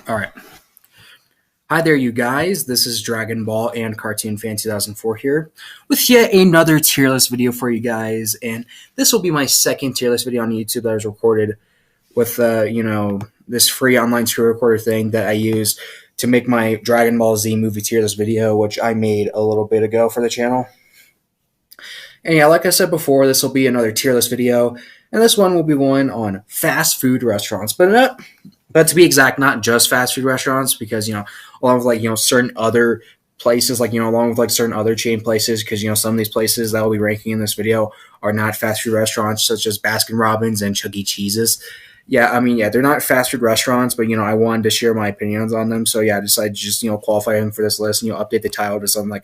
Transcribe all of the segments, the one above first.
All right. Hi there, you guys. This is Dragon Ball and Cartoon Fan 2004 here with yet another tier list video for you guys. And this will be my second tier list video on YouTube that was recorded with, this free online screen recorder thing that I used to make my Dragon Ball Z movie tier list video, which I made a little bit ago for the channel. And yeah, like I said before, this will be another tier list video. And this one will be one on fast food restaurants. But to be exact, not just fast food restaurants, because along with certain other places, along with certain other chain places, because some of these places that I'll be ranking in this video are not fast food restaurants, such as Baskin Robbins and Chuck E. Cheese's. Yeah, they're not fast food restaurants, but I wanted to share my opinions on them. So yeah, I decided to just qualify them for this list and update the title to something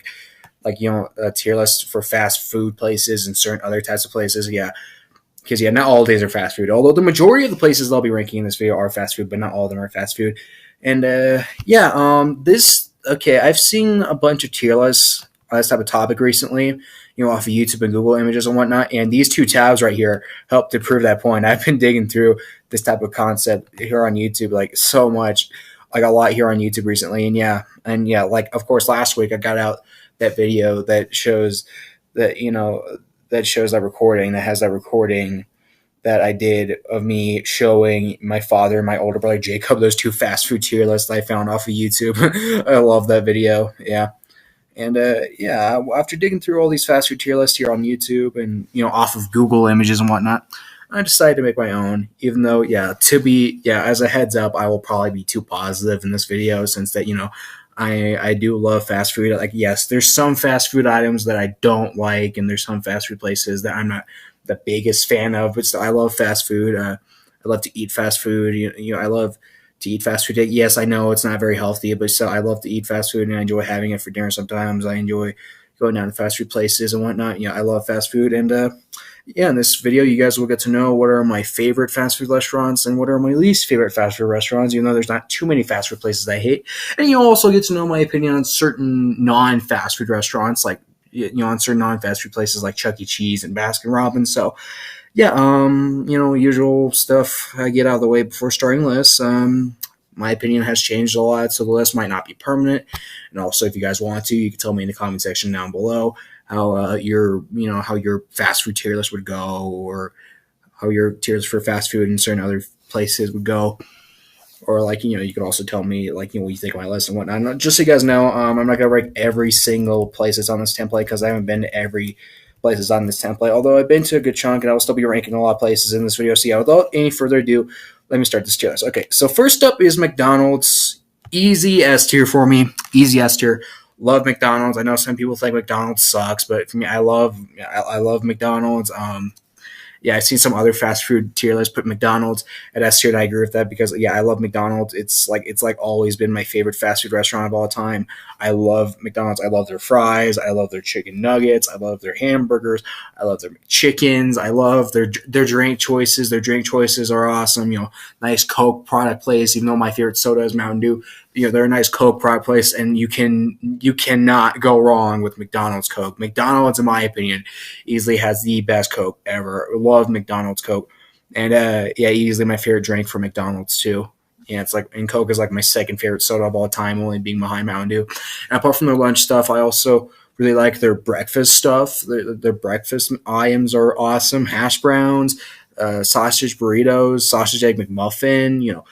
a tier list for fast food places and certain other types of places. Yeah, because not all days are fast food. Although the majority of the places I'll be ranking in this video are fast food, but not all of them are fast food. And I've seen a bunch of tier lists on this type of topic recently, off of YouTube and Google Images and whatnot. And these two tabs right here help to prove that point. I've been digging through this type of concept here on YouTube so much, a lot here on YouTube recently. Of course, last week I got out that video that shows that that has that recording that I did of me showing my father and my older brother Jacob those two fast food tier lists I found off of YouTube. I love that video. Yeah. And after digging through all these fast food tier lists here on YouTube and off of Google Images and whatnot, I decided to make my own. Even though, as a heads up, I will probably be too positive in this video since that I do love fast food. Yes, there's some fast food items that I don't like, and there's some fast food places that I'm not the biggest fan of, but still, I love fast food. I love to eat fast food. I love to eat fast food. Yes, I know it's not very healthy, but still, I love to eat fast food, and I enjoy having it for dinner sometimes. I enjoy going down to fast food places and whatnot. I love fast food, and in this video, you guys will get to know what are my favorite fast food restaurants and what are my least favorite fast food restaurants, even though there's not too many fast food places I hate. And you'll also get to know my opinion on certain non-fast food restaurants, on certain non-fast food places like Chuck E. Cheese and Baskin Robbins. So, usual stuff I get out of the way before starting lists. My opinion has changed a lot, so the list might not be permanent. And also, if you guys want to, you can tell me in the comment section down below how your fast food tier list would go, or how your tiers for fast food in certain other places would go, or you could also tell me what you think of my list and whatnot. Just so you guys know, I'm not gonna rank every single place that's on this template because I haven't been to every places on this template. Although I've been to a good chunk, and I will still be ranking a lot of places in this video. So without any further ado, let me start this tier list. Okay, so first up is McDonald's. Easy S tier for me. Easy S tier. Love McDonald's. I know some people think McDonald's sucks, but for me, I love McDonald's. I've seen some other fast food tier lists put McDonald's at S tier, and I agree with that because I love McDonald's. It's always been my favorite fast food restaurant of all time. I love McDonald's. I love their fries. I love their chicken nuggets. I love their hamburgers. I love their chickens. I love their drink choices. Their drink choices are awesome. Nice Coke product place. Even though my favorite soda is Mountain Dew, they're a nice Coke product place, and you cannot go wrong with McDonald's Coke. McDonald's, in my opinion, easily has the best Coke ever. Love McDonald's Coke, and easily my favorite drink for McDonald's too. And Coke is my second favorite soda of all time, only being behind Mountain Dew. And apart from their lunch stuff, I also really like their breakfast stuff. Their breakfast items are awesome. Hash browns, sausage burritos, sausage egg McMuffin,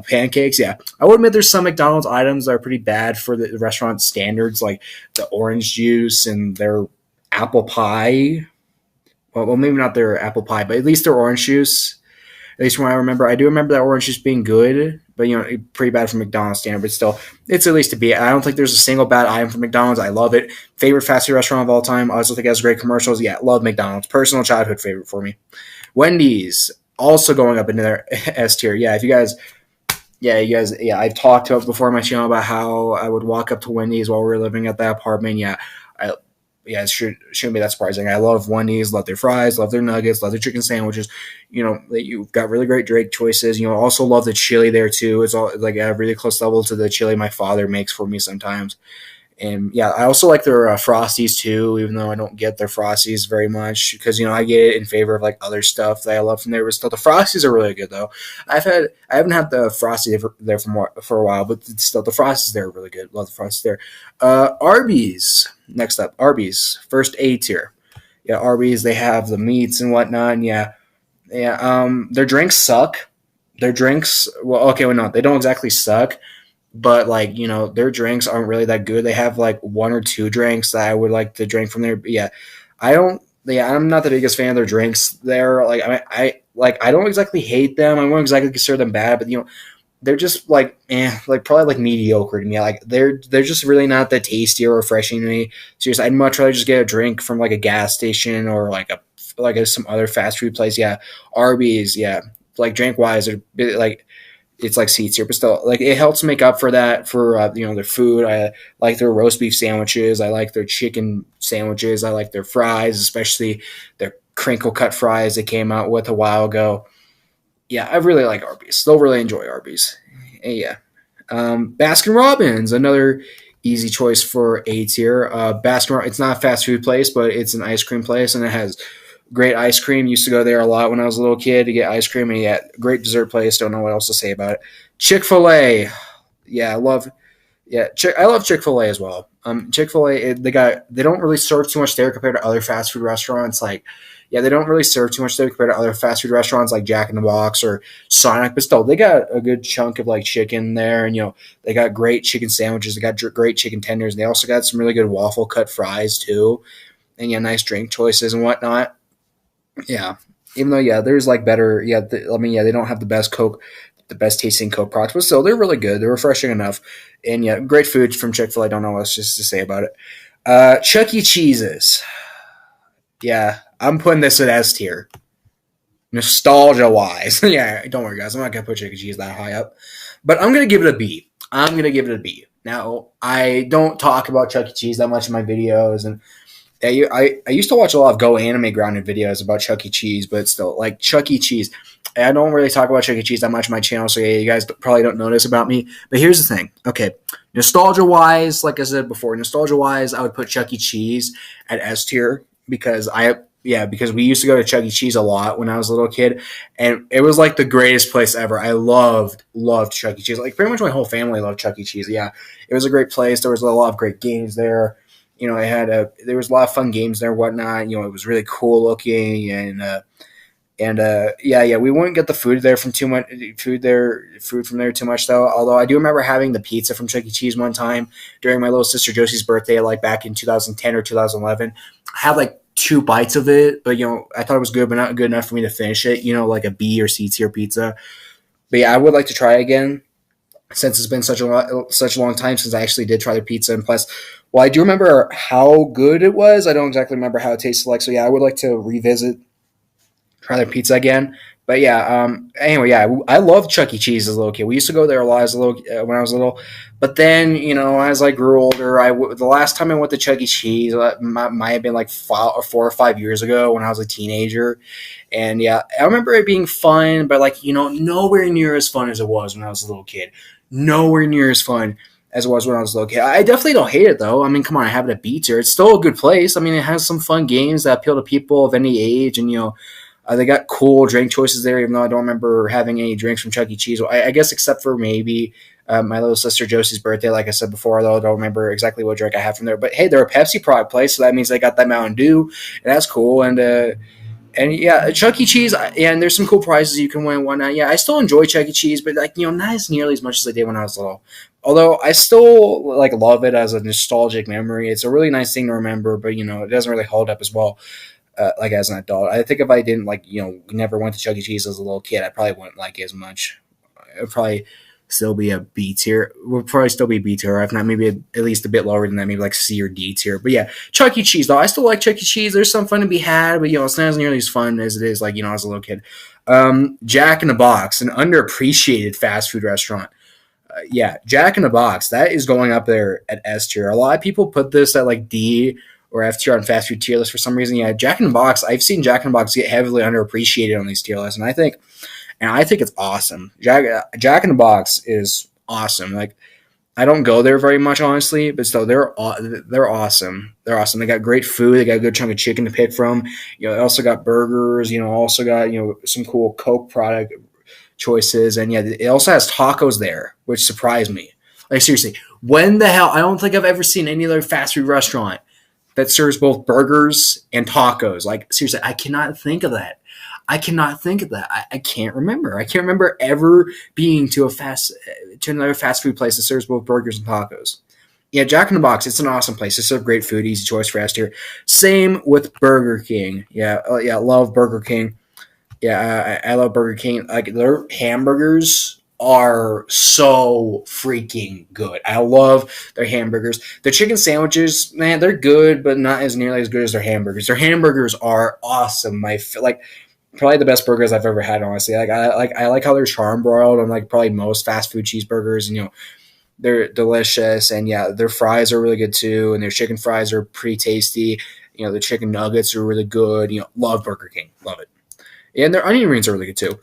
pancakes. Yeah, I would admit there's some McDonald's items that are pretty bad for the restaurant standards, like the orange juice and their apple pie. Well, maybe not their apple pie, but at least their orange juice. At least from what I remember, I do remember that orange juice being good, but pretty bad for McDonald's standard. But still, it's at least a B. I don't think there's a single bad item from McDonald's. I love it. Favorite fast food restaurant of all time. I also think it has great commercials. Yeah, love McDonald's. Personal childhood favorite for me. Wendy's also going up into their S tier. Yeah, if you guys. I've talked about before on my channel about how I would walk up to Wendy's while we were living at that apartment. It shouldn't be that surprising. I love Wendy's, love their fries, love their nuggets, love their chicken sandwiches. You've got really great drink choices. Also love the chili there too. It's all at a really close level to the chili my father makes for me sometimes. And yeah, I also like their Frosties too, even though I don't get their Frosties very much because I get it in favor of like other stuff that I love from there. But still, the Frosties are really good though. I haven't had the Frosty there for a while, but still the Frosties there are really good. Love the Frosties there. Arby's next up. Arby's first A tier. Yeah, Arby's, they have the meats and whatnot. And yeah. Their drinks suck. Their drinks, well, okay, well, no, they don't exactly suck, but like their drinks aren't really that good. They have like one or two drinks that I would like to drink from there. But yeah, I don't. Yeah, I'm not the biggest fan of their drinks there. Like I don't exactly hate them. I won't exactly consider them bad, but they're just like like probably like mediocre to me. Like they're just really not that tasty or refreshing to me. Seriously, I'd much rather just get a drink from like a gas station or some other fast food place. Yeah, Arby's. Yeah, like drink wise, they're like it's like C tier, but still, like it helps make up for that for their food. I like their roast beef sandwiches. I like their chicken sandwiches. I like their fries, especially their crinkle cut fries they came out with a while ago. Yeah, I really like Arby's. Still really enjoy Arby's. And yeah, Baskin Robbins, another easy choice for A tier. Baskin, it's not a fast food place, but it's an ice cream place, and it has great ice cream. Used to go there a lot when I was a little kid to get ice cream, and yeah, great dessert place. Don't know what else to say about it. Chick-fil-A, yeah, I love Chick-fil-A as well. Chick-fil-A, they don't really serve too much there compared to other fast food restaurants. Like, yeah, they don't really serve too much there compared to other fast food restaurants like Jack in the Box or Sonic, but still, they got a good chunk of like chicken there, and they got great chicken sandwiches. They got great chicken tenders. And they also got some really good waffle cut fries too, and yeah, nice drink choices and whatnot. Yeah, even though there's like better. Yeah, they don't have the best Coke, the best tasting Coke products, but still they're really good. They're refreshing enough, and yeah, great food from Chick-fil-A. I don't know what else just to say about it. Chuck E. Cheese's. Yeah, I'm putting this at S tier. Nostalgia wise, yeah. Don't worry, guys. I'm not gonna put Chuck E. Cheese that high up, but I'm gonna give it a B. I'm gonna give it a B. Now, I don't talk about Chuck E. Cheese that much in my videos, and I used to watch a lot of Go Anime Grounded videos about Chuck E. Cheese, but still, like Chuck E. Cheese. I don't really talk about Chuck E. Cheese that much on my channel, so yeah, you guys probably don't know this about me. But here's the thing. Okay, nostalgia-wise, like I said before, nostalgia-wise, I would put Chuck E. Cheese at S tier because because we used to go to Chuck E. Cheese a lot when I was a little kid, and it was like the greatest place ever. I loved Chuck E. Cheese. Like pretty much my whole family loved Chuck E. Cheese. Yeah, it was a great place. There was a lot of great games there. There was a lot of fun games there and whatnot. It was really cool looking and we wouldn't get the food there from too much food from there too much though. Although I do remember having the pizza from Chuck E. Cheese one time during my little sister Josie's birthday, like back in 2010 or 2011. I had like 2 bites of it, but I thought it was good, but not good enough for me to finish it. Like a B or C tier pizza. But yeah, I would like to try again since it's been such a long time since I actually did try the pizza. And plus, well, I do remember how good it was. I don't exactly remember how it tasted like. So yeah, I would like to try their pizza again. But yeah, anyway, yeah, I loved Chuck E. Cheese as a little kid. We used to go there a lot when I was little. But then, as I grew older, the last time I went to Chuck E. Cheese might have been like 4 or 5 years ago when I was a teenager. And yeah, I remember it being fun, but like, nowhere near as fun as it was when I was a little kid. Nowhere near as fun as it was when I was a little kid. I definitely don't hate it though. I mean, come on, I have it at B tier. It's still a good place. I mean, it has some fun games that appeal to people of any age, and they got cool drink choices there, even though I don't remember having any drinks from Chuck E. Cheese. I guess except for maybe my little sister Josie's birthday, like I said before, though I don't remember exactly what drink I had from there. But hey, they're a Pepsi product place, so that means they got that Mountain Dew, and that's cool. And yeah, Chuck E. Cheese, and there's some cool prizes you can win and whatnot. Yeah, I still enjoy Chuck E. Cheese, but like not as nearly as much as I did when I was little. Although I still like love it as a nostalgic memory. It's a really nice thing to remember, but it doesn't really hold up as well. Like as an adult, I think if I didn't never went to Chuck E. Cheese as a little kid, I probably wouldn't like it as much. It would probably still be a B tier. Would probably still be B tier, if not maybe at least a bit lower than that, maybe like C or D tier. But yeah, Chuck E. Cheese though, I still like Chuck E. Cheese. There's some fun to be had, but it's not as nearly as fun as it is like as a little kid. Jack in the Box, an underappreciated fast food restaurant. Yeah, Jack in the Box, that is going up there at S tier. A lot of people put this at like D or F tier on fast food tier list for some reason. Yeah, Jack in the Box, I've seen Jack in the Box get heavily underappreciated on these tier lists, and I think it's awesome. Jack in the Box is awesome. Like I don't go there very much, honestly, but still, they're awesome. They're awesome. They got great food. They got a good chunk of chicken to pick from. They also got burgers. Also got some cool Coke product choices, and yeah, it also has tacos there, which surprised me. Like seriously, when the hell? I don't think I've ever seen any other fast food restaurant that serves both burgers and tacos. Like seriously, I cannot think of that. I cannot think of that. I can't remember. I can't remember ever being to another fast food place that serves both burgers and tacos. Yeah, Jack in the Box. It's an awesome place. They serve great food, easy choice for us here. Same with Burger King. Yeah, yeah, love Burger King. Yeah, I love Burger King. Like their hamburgers are so freaking good. I love their hamburgers. Their chicken sandwiches, man, they're good, but not as nearly as good as their hamburgers. Their hamburgers are awesome. Like probably the best burgers I've ever had. Honestly, I like how they're charm broiled on like probably most fast food cheeseburgers, and they're delicious. And yeah, their fries are really good too, and their chicken fries are pretty tasty. The chicken nuggets are really good. Love Burger King, love it. And their onion rings are really good too.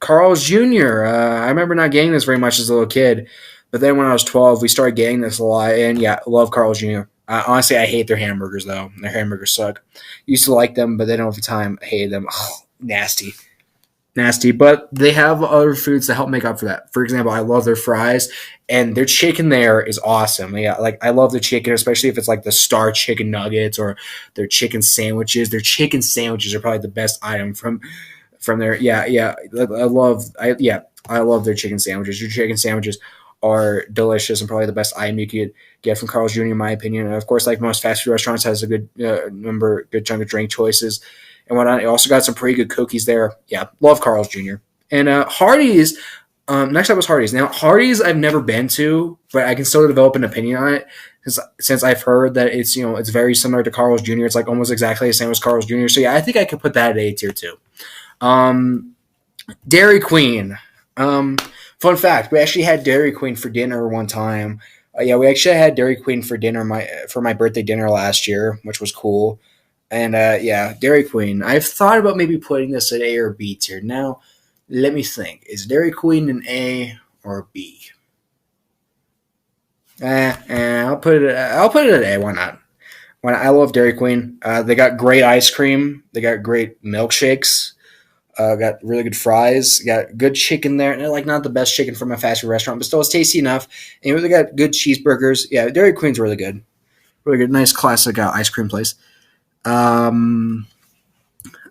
Carl's Jr. I remember not getting this very much as a little kid, but then when I was 12, we started getting this a lot. And yeah, love Carl's Jr. Honestly, I hate their hamburgers though. Their hamburgers suck. Used to like them, but then over time, I hated them. Oh, nasty, nasty. But they have other foods to help make up for that. For example, I love their fries, and their chicken there is awesome. Yeah, like I love the chicken, especially if it's like the star chicken nuggets or their chicken sandwiches. Their chicken sandwiches are probably the best item from there. Yeah, yeah. I love their chicken sandwiches. Your chicken sandwiches are delicious and probably the best item you could get from Carl's Jr. in my opinion. And of course, like most fast food restaurants, has a good good chunk of drink choices and whatnot. It also got some pretty good cookies there. Yeah, love Carl's Jr. And Hardee's. Next up was Hardee's. Now Hardee's I've never been to, but I can still develop an opinion on it since I've heard that it's very similar to Carl's Jr. It's like almost exactly the same as Carl's Jr. So yeah, I think I could put that at A tier too. Um, Dairy Queen. Fun fact: we actually had Dairy Queen for dinner one time. Yeah, we actually had Dairy Queen for dinner for my birthday dinner last year, which was cool. And yeah, Dairy Queen. I've thought about maybe putting this at A or B tier. Now, let me think: is Dairy Queen an A or a B? I'll put it at A. Why not? I love Dairy Queen. They got great ice cream. They got great milkshakes. Got really good fries. Got good chicken there. And like not the best chicken from a fast food restaurant, but still it's tasty enough. And they got good cheeseburgers. Yeah, Dairy Queen's really good. Really good. Nice classic ice cream place. Um,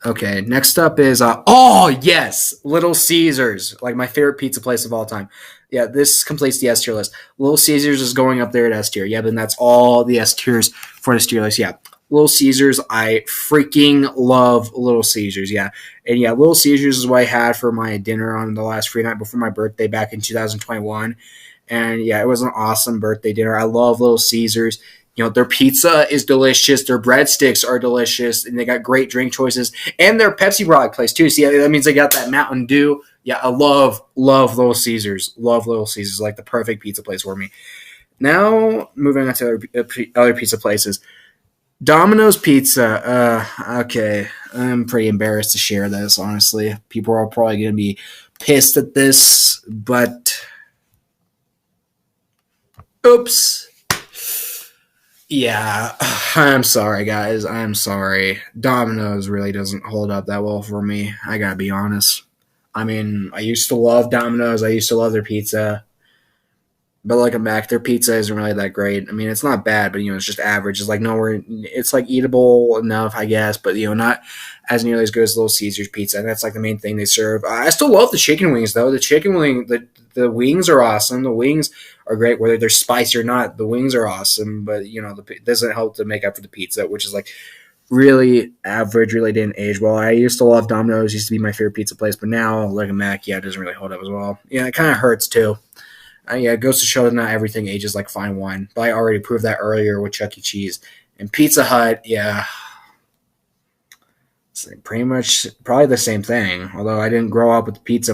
okay, next up is oh yes, Little Caesars, like my favorite pizza place of all time. Yeah, this completes the S tier list. Little Caesars is going up there at S tier. Yeah, but that's all the S tiers for the tier list. Yeah, Little Caesars, I freaking love Little Caesars. Yeah, and yeah, Little Caesars is what I had for my dinner on the last free night before my birthday back in 2021. And yeah, it was an awesome birthday dinner. I love Little Caesars. Their pizza is delicious. Their breadsticks are delicious, and they got great drink choices. And their Pepsi product place too. So yeah, that means they got that Mountain Dew. Yeah, I love Little Caesars. Love Little Caesars, like the perfect pizza place for me. Now moving on to other pizza places. Domino's Pizza. Okay, I'm pretty embarrassed to share this. Honestly, people are probably going to be pissed at this, but oops. Yeah, I'm sorry, guys. I'm sorry. Domino's really doesn't hold up that well for me. I gotta be honest. I mean, I used to love Domino's. I used to love their pizza. But looking back, their pizza isn't really that great. I mean, it's not bad, but it's just average. It's like nowhere. It's like eatable enough, I guess, but not as nearly as good as Little Caesars pizza. And that's like the main thing they serve. I still love the chicken wings though. The wings are awesome. The wings are great, whether they're spicy or not. The wings are awesome, but it doesn't help to make up for the pizza, which is like really average. Really didn't age well. I used to love Domino's. Used to be my favorite pizza place, but now looking back, yeah, it doesn't really hold up as well. Yeah, it kind of hurts too. Yeah, it goes to show that not everything ages like fine wine. But I already proved that earlier with Chuck E. Cheese. And Pizza Hut, yeah, it's pretty much probably the same thing. Although I didn't grow up with Pizza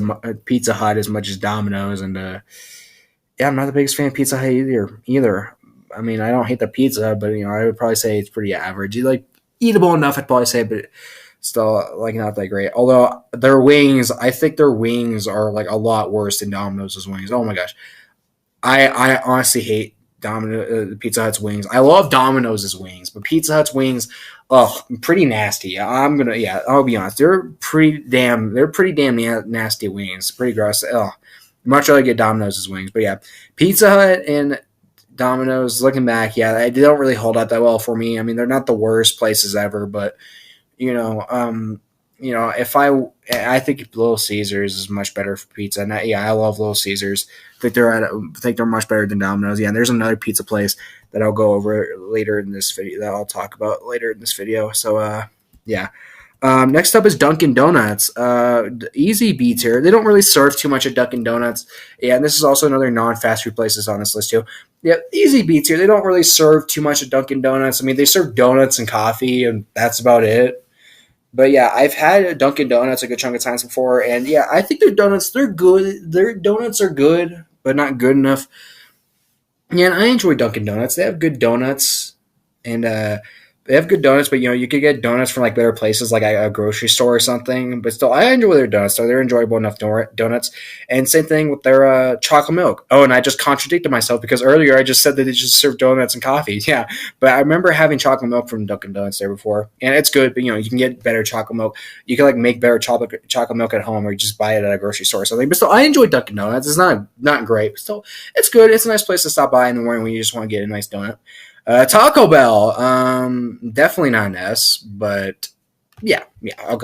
Hut as much as Domino's. And yeah, I'm not the biggest fan of Pizza Hut either. I mean, I don't hate the pizza, but I would probably say it's pretty average. Like eatable enough, I'd probably say, but still like not that great. Although their wings, I think their wings are like a lot worse than Domino's wings. Oh my gosh. I honestly hate Pizza Hut's wings. I love Domino's wings, but Pizza Hut's wings, oh, pretty nasty. I'll be honest. They're pretty damn nasty wings. Pretty gross. Oh, much rather get Domino's wings, but yeah, Pizza Hut and Domino's. Looking back, yeah, they don't really hold up that well for me. I mean, they're not the worst places ever, but you know, if I think Little Caesars is much better for pizza. And I love Little Caesars. I think they're much better than Domino's. Yeah, and there's another pizza place that I'll go over later in this video that I'll talk about later in this video. So yeah. Next up is Dunkin' Donuts. Easy beats here. They don't really serve too much at Dunkin' Donuts. Yeah, and this is also another non-fast food places on this list too. Yeah, easy beats here. They don't really serve too much at Dunkin' Donuts. I mean, they serve donuts and coffee, and that's about it. But yeah, I've had Dunkin' Donuts a good chunk of times before, and yeah, I think they're good. Their donuts are good, but not good enough. Yeah, and I enjoy Dunkin' Donuts. They have good donuts, and they have good donuts. But you could get donuts from like better places, like a grocery store or something. But still, I enjoy their donuts. So they're enjoyable enough donuts. And same thing with their chocolate milk. Oh, and I just contradicted myself because earlier I just said that they just serve donuts and coffee. Yeah, but I remember having chocolate milk from Dunkin' Donuts there before, and it's good. But you can get better chocolate milk. You can like make better chocolate milk at home, or you just buy it at a grocery store or something. But still, I enjoy Dunkin' Donuts. It's not great, but still, it's good. It's a nice place to stop by in the morning when you just want to get a nice donut. Taco Bell, definitely not an S, but yeah, I'll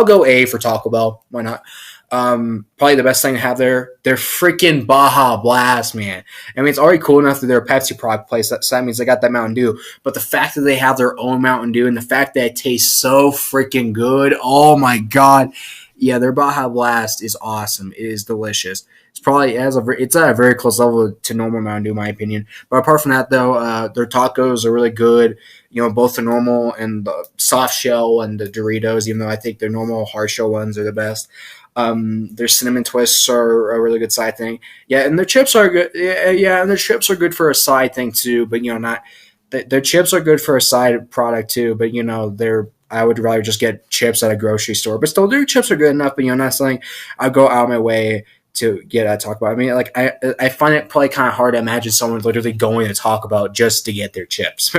go A for Taco Bell. Why not? Probably the best thing to have there. They're freaking Baja Blast, man. I mean, it's already cool enough that they're a Pepsi product place. So that means they got that Mountain Dew. But the fact that they have their own Mountain Dew and the fact that it tastes so freaking good, oh my god. Yeah, their Baja Blast is awesome. It is delicious. It's at a very close level to normal Mountain Dew, in my opinion. But apart from that, though, their tacos are really good. Both the normal and the soft shell and the Doritos. Even though I think their normal hard shell ones are the best. Their cinnamon twists are a really good side thing. Yeah, and their chips are good. Yeah, and their chips are good for a side thing too. But not their chips are good for a side product too. But they're I would rather just get chips at a grocery store. But still, their chips are good enough. But not something I'll go out of my way to get at Taco Bell. I mean, like I find it probably kind of hard to imagine someone literally going to Taco Bell just to get their chips.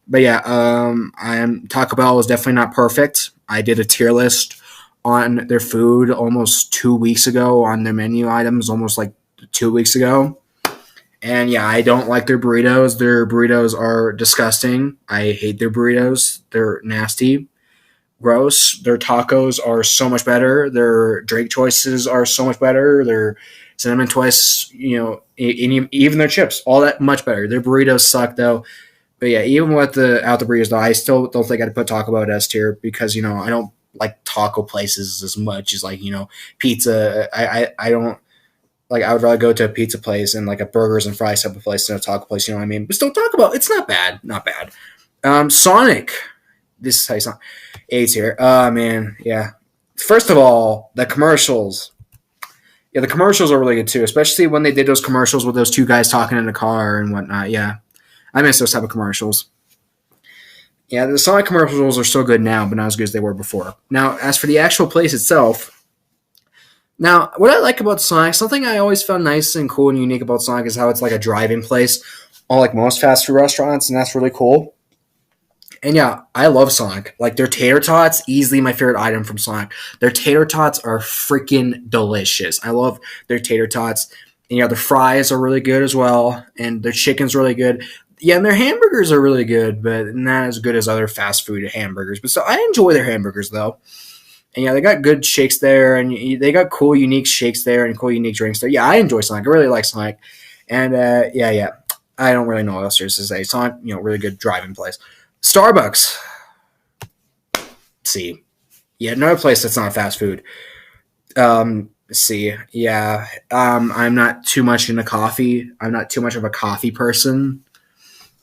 But yeah, Taco Bell was definitely not perfect. I did a tier list on their food almost 2 weeks ago on their menu items, almost like 2 weeks ago. And yeah, I don't like their burritos. Their burritos are disgusting. I hate their burritos. They're nasty, gross. Their tacos are so much better. Their drink choices are so much better. Their cinnamon twists, even their chips, all that much better. Their burritos suck though. But yeah, even with the burritos though, I still don't think I'd put Taco Bell at S tier because I don't like taco places as much as pizza. I don't like. I would rather go to a pizza place and like a burgers and fries type of place than a taco place. You know what I mean? But still, Taco Bell, it's not bad. Not bad. Sonic. This is how you sound. A's here. Oh man, yeah. First of all, the commercials. Yeah, the commercials are really good too, especially when they did those commercials with those two guys talking in the car and whatnot. Yeah, I miss those type of commercials. Yeah, the Sonic commercials are so good now, but not as good as they were before. Now, as for the actual place itself, now what I like about Sonic, something I always found nice and cool and unique about Sonic is how it's like a drive-in place, unlike most fast food restaurants, and that's really cool. And yeah, I love Sonic. Like their tater tots, easily my favorite item from Sonic. Their tater tots are freaking delicious. I love their tater tots. And the fries are really good as well, and their chicken's really good. Yeah, and their hamburgers are really good, but not as good as other fast food hamburgers. But so I enjoy their hamburgers though. And they got good shakes there, and they got cool, unique shakes there, and cool, unique drinks there. Yeah, I enjoy Sonic. I really like Sonic. And yeah, I don't really know what else there is to say. Sonic, really good driving place. Starbucks. See, yeah, another place that's not fast food. See, yeah, I'm not too much into coffee. I'm not too much of a coffee person.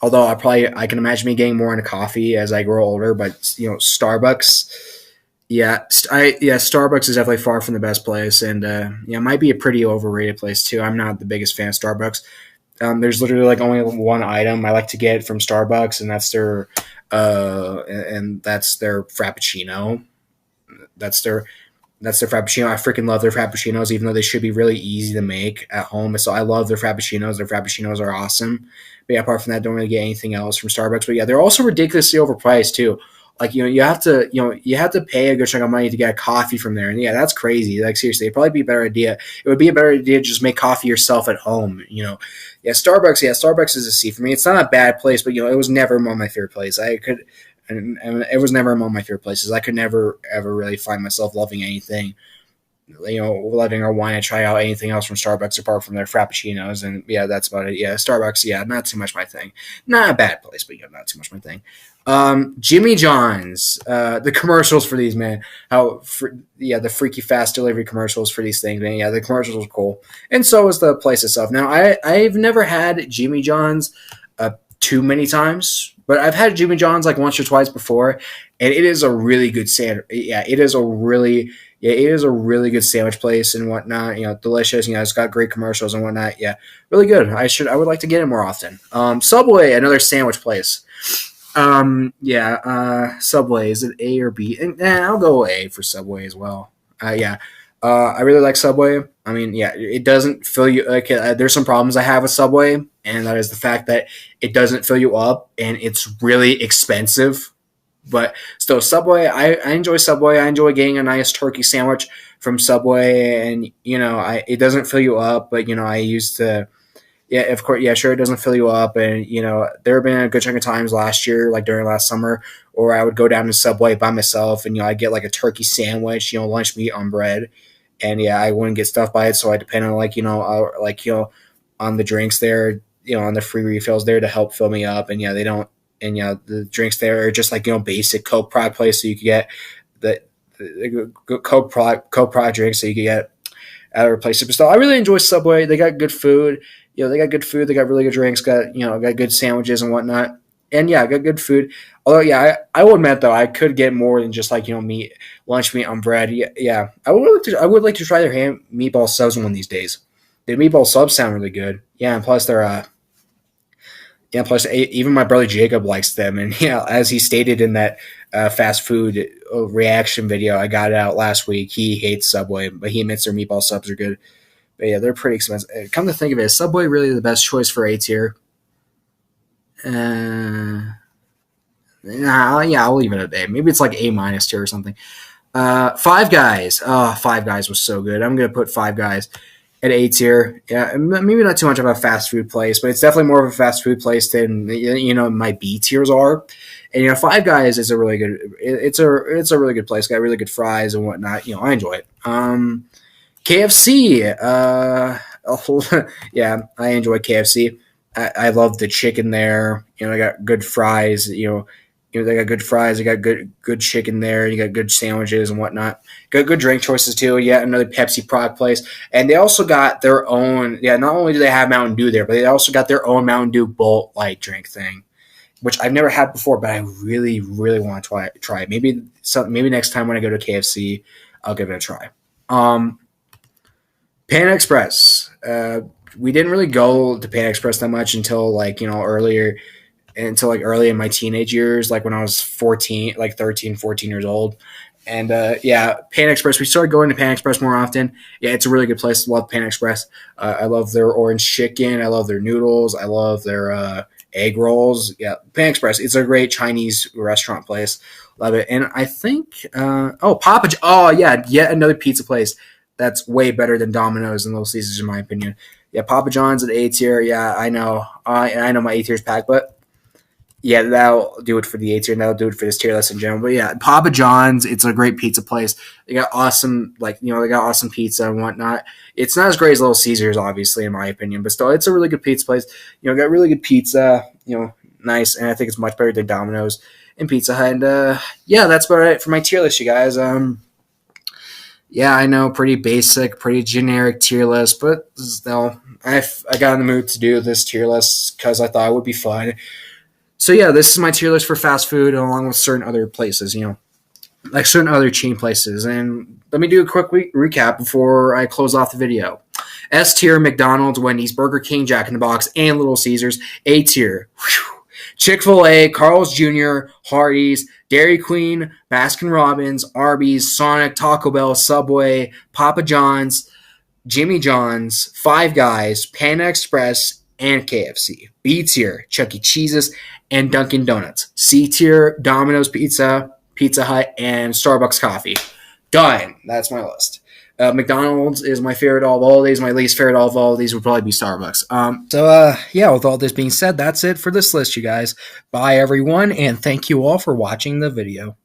Although I can imagine me getting more into coffee as I grow older. But Starbucks, Starbucks is definitely far from the best place, and it might be a pretty overrated place too. I'm not the biggest fan of Starbucks. There's literally like only one item I like to get from Starbucks, and that's their Frappuccino. That's their That's their Frappuccino. I freaking love their Frappuccinos, even though they should be really easy to make at home. So I love their Frappuccinos. Their Frappuccinos are awesome. But yeah, apart from that, don't really get anything else from Starbucks. But yeah, they're also ridiculously overpriced too. Like, you have to pay a good chunk of money to get a coffee from there. And yeah, that's crazy. Like, seriously, it'd probably be a better idea. It would be a better idea to just make coffee yourself at home. Starbucks is a C for me. It's not a bad place, but it was never one of my favorite places. And it was never among my favorite places. I could never ever really find myself loving anything, letting or wanting to try out anything else from Starbucks apart from their Frappuccinos. And yeah, that's about it. Yeah, Starbucks, yeah, not too much my thing. Not a bad place, but not too much my thing. Jimmy John's, the commercials for these, man. The freaky fast delivery commercials for these things, man. Yeah, the commercials are cool, and so is the place itself. Now, I've never had Jimmy John's too many times, but I've had Jimmy John's like once or twice before, and it is a really good sandwich. Yeah, it is a really good sandwich place and whatnot. Delicious. It's got great commercials and whatnot. Yeah, really good. I would like to get it more often. Subway, another sandwich place. Subway, is it A or B? And I'll go A for Subway as well. I really like Subway. I mean, yeah, it doesn't fill you. Like, there's some problems I have with Subway, and that is the fact that it doesn't fill you up, and it's really expensive. But still, Subway, I enjoy Subway. I enjoy getting a nice turkey sandwich from Subway, and it doesn't fill you up, but I used to. Yeah, of course. Yeah, sure. It doesn't fill you up, and there have been a good chunk of times last year, like during last summer, or I would go down to Subway by myself, and I'd get like a turkey sandwich, lunch meat on bread, and yeah, I wouldn't get stuffed by it, so I depend on on the drinks there, on the free refills there to help fill me up, and yeah, they don't, and the drinks there are just like basic Coke product place, so you could get the Coke product drinks, so you could get at a place. But still, I really enjoy Subway. They got good food. They got good food. They got really good drinks. Got good sandwiches and whatnot. And yeah, got good food. Although yeah, I will admit though, I could get more than just like lunch meat on bread. Yeah. I would like to try their meatball subs one of these days. The meatball subs sound really good. Yeah, and plus they're plus even my brother Jacob likes them. And yeah, as he stated in that fast food reaction video I got out last week, he hates Subway, but he admits their meatball subs are good. But yeah, they're pretty expensive. Come to think of it, is Subway really the best choice for A tier? I'll leave it at A. Maybe it's like A minus tier or something. Five Guys. Oh, Five Guys was so good. I'm gonna put Five Guys at A tier. Yeah, maybe not too much of a fast food place, but it's definitely more of a fast food place than my B tiers are. And Five Guys is a really good. It's a really good place. Got really good fries and whatnot. I enjoy it. KFC. Yeah, I enjoy KFC. I love the chicken there. They got good fries. They got good fries. They got good chicken there. You got good sandwiches and whatnot. Got good drink choices too. Yeah, another Pepsi product place. And they also got their own. Yeah, not only do they have Mountain Dew there, but they also got their own Mountain Dew Bolt light drink thing, which I've never had before, but I really, really want to try it. Maybe next time when I go to KFC, I'll give it a try. Panda Express. We didn't really go to Panda Express that much until early in my teenage years, like when I was 14, like 13, 14 years old. And Panda Express, we started going to Panda Express more often. Yeah, it's a really good place. Love Panda Express. I love their orange chicken. I love their noodles. I love their egg rolls. Yeah, Panda Express. It's a great Chinese restaurant place. Love it. And I think, Papa. Oh, yeah, yet another pizza place that's way better than Domino's and Little Caesars, in my opinion. Yeah, Papa John's at A tier. Yeah, I know. I know my A tier's packed, but yeah, that'll do it for the A tier, and that'll do it for this tier list in general. But yeah, Papa John's, it's a great pizza place. They got awesome, they got awesome pizza and whatnot. It's not as great as Little Caesars, obviously, in my opinion, but still, it's a really good pizza place. Got really good pizza, nice, and I think it's much better than Domino's and Pizza Hut. And yeah, that's about it for my tier list, you guys. Yeah, I know, pretty basic, pretty generic tier list, but still, I got in the mood to do this tier list because I thought it would be fun. So yeah, this is my tier list for fast food, along with certain other places, like certain other chain places. And let me do a quick recap before I close off the video. S tier: McDonald's, Wendy's, Burger King, Jack in the Box, and Little Caesars. A tier: Chick-fil-A, Carl's Jr., Hardee's, Dairy Queen, Baskin-Robbins, Arby's, Sonic, Taco Bell, Subway, Papa John's, Jimmy John's, Five Guys, Panda Express, and KFC. B tier, Chuck E. Cheese's, and Dunkin' Donuts. C tier, Domino's Pizza, Pizza Hut, and Starbucks Coffee. Done. That's my list. McDonald's is my favorite of all these. My least favorite of all these would probably be Starbucks. Yeah, with all this being said, that's it for this list, you guys. Bye, everyone, and thank you all for watching the video.